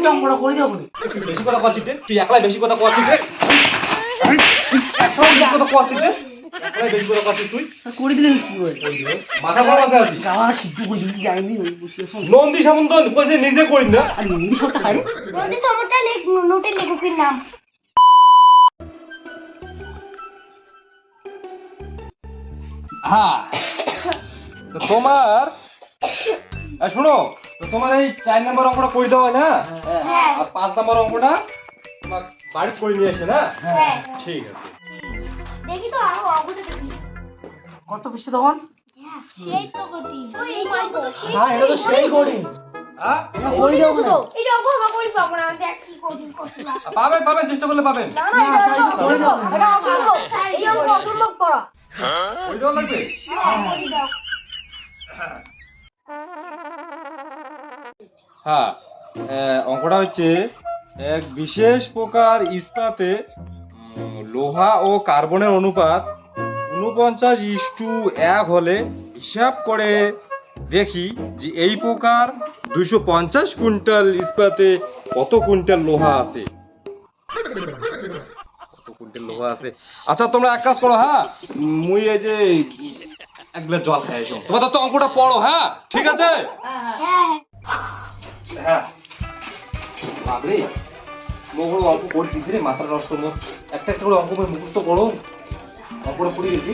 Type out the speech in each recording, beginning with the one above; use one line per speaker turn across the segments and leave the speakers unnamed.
অনেক অঙ্কটা করে দেবো।
তুই বেশি কথা কচ্ছিস রে, তুই একলাই বেশি কথা কচ্ছিস রে, একলাই বেশি কথা কচ্ছিস রে, একলাই বেশি কথা কচ্ছিস তুই।
করে দিলেন কি করে?
মাথা গরম আছে আছি।
আমার সিদ্ধ করে দিতে যায়নি ওই বসিয়ে শোন।
নন্দী সামন্ত কইছে নিজে করিস না।
আর নন্দী সবটা খাই।
নন্দী সমটা নোটের লেখকের নাম।
হ্যাঁ তো তোমার শোনো, তো তোমার এই 4 নম্বর অঙ্কটা করে দেওয়া হয় না,
হ্যাঁ
আর 5 নম্বর অঙ্কটা তোমার বাড়ি করে নিয়ে আসে না।
হ্যাঁ
ঠিক আছে,
দেখি তো আরো অঙ্কটা দেখি।
কত পৃষ্ঠ তখন?
হ্যাঁ সেই তো কঠিন। ওই এই অঙ্ক তো সেই।
হ্যাঁ এটা তো সেই করি।
হ্যাঁ
করে দেবো না।
এই অঙ্ক আমরা করি পাবো না, দেখ কি কঠিন কঠিন।
পাবেন পাবেন, চেষ্টা করলে পাবেন।
না না এটা করে দাও। এটা অসম্ভব। এই অঙ্ক অসম্ভব করা।
ওই দেওয়া লাগবে।
হ্যাঁ করে দাও।
হ্যাঁ অঙ্কটা হচ্ছে এক বিশেষ প্রকার ইস্পাতে লোহা ও কার্বনের অনুপাত 49:1 হলে হিসাব করে দেখি যে এই প্রকার 250 কুইন্টাল ইস্পাতে কত কুইন্টাল লোহা আছে। কত কুইন্টাল লোহা আছে। আচ্ছা তোমরা এক কাজ করো, হ্যাঁ মুই এই যে এক গ্লাস জল খাই এসো, তোমরা তো অঙ্কটা পড়ো। হ্যাঁ ঠিক আছে।
হ্যাঁ
হ্যাঁ বাবরে মোগল অঙ্ক করে দিছি রে, মাথার রস তো মোর একটা একটা করে অঙ্ক মুখস্থ করো, অঙ্কটা পড়ে গেছি।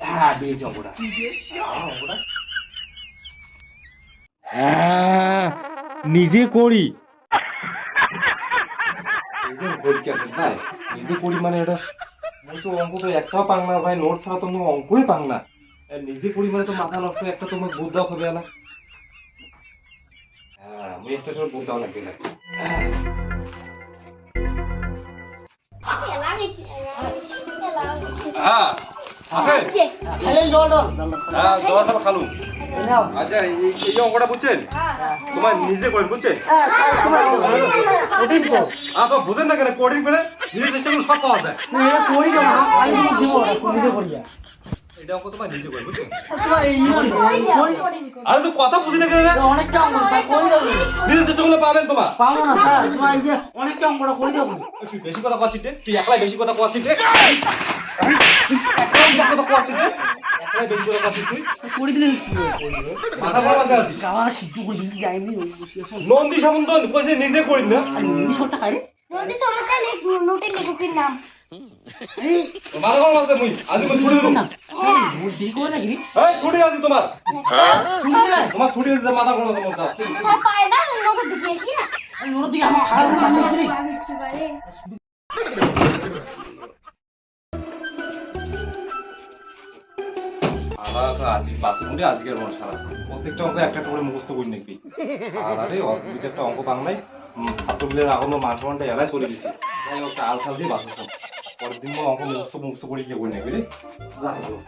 হ্যাঁ দিয়েছি অঙ্কটা। হ্যাঁ নিজে করি, নিজে করি মানে এটা মুই তো অঙ্ক তো একটাও পাং না ভাই, নোট ছাড়া তো মুই অঙ্কই পাং না। নিজে করি মানে তো মাথা নষ্ট, একটা তোমার বুঝদাও হবে না। হ্যাঁ মুই একটা সময় বুঝদাও লাগবে না। হ্যাঁ আছে।
খালি জল জল।
হ্যাঁ জলটা খালু। আচ্ছা এই অঙ্কটা বুঝছেন, তোমার নিজে করেন বুঝছেন।
কঠিন তো।
তো বুঝেন না কেন, কোডিং করে নিজে চেষ্টা করে সব পাওয়া যায়।
এটা করি না, খালি দিব না, নিজে করি না।
এটা অঙ্ক তোমার নিজে করেন বুঝছেন।
তোমার এই করি।
আরে তো কথা বুঝি না কেন রে?
অনেকটা অঙ্ক স্যার করে দেবো।
নিজে চেষ্টা করলে পাবেন তোমার।
পাবো না স্যার, তোমার এই যে অনেকটা অঙ্কটা করে দেবো।
তুই বেশি কথা কচ্ছিস রে, তুই একলাই বেশি কথা কচ্ছিস রে, একলাই বেশি কথা কচ্ছিস রে, একলাই বেশি কথা কচ্ছিস তুই।
করে দিলেন কি করে?
মাথা গরম আছে আছি।
আমার সিদ্ধ করে দিতে যায়নি ওই বসিয়ে শোন।
নন্দী সামন্ত কইছে নিজে করিস না।
আর নন্দী সবটা খাই।
নন্দী সমটা নোটের লেখকের নাম।
মাথা গরম আছে মুই আজ মুই ছুটি দেব।
হ্যাঁ বুদ্ধি করে নাকি?
এই ছুটি আছে তোমার,
শুনতে না?
তোমার ছুটি আছে, মাথা গরম আছে মোর।
স্যার পায় না নোট দিয়েছি।
আমি ওর দিকে আমার খারাপ লাগছে রে।
কি পারে?
আজকে পাঁচ মিনিটে আজকের মন সারা প্রত্যেকটা অঙ্ক একটা করে মুখস্থ করি নাকি। আর আরে অসুবিধা একটা অঙ্ক পাং নাই, ছাত্রগুলোর এখনো মান সম্মানটা এলাই চলে গেছে। যাই হোক আল খাল দিয়ে বাঁচতাম, পরের দিন অঙ্ক মুখস্থ করি গিয়ে করি নাকি রে। যাই হোক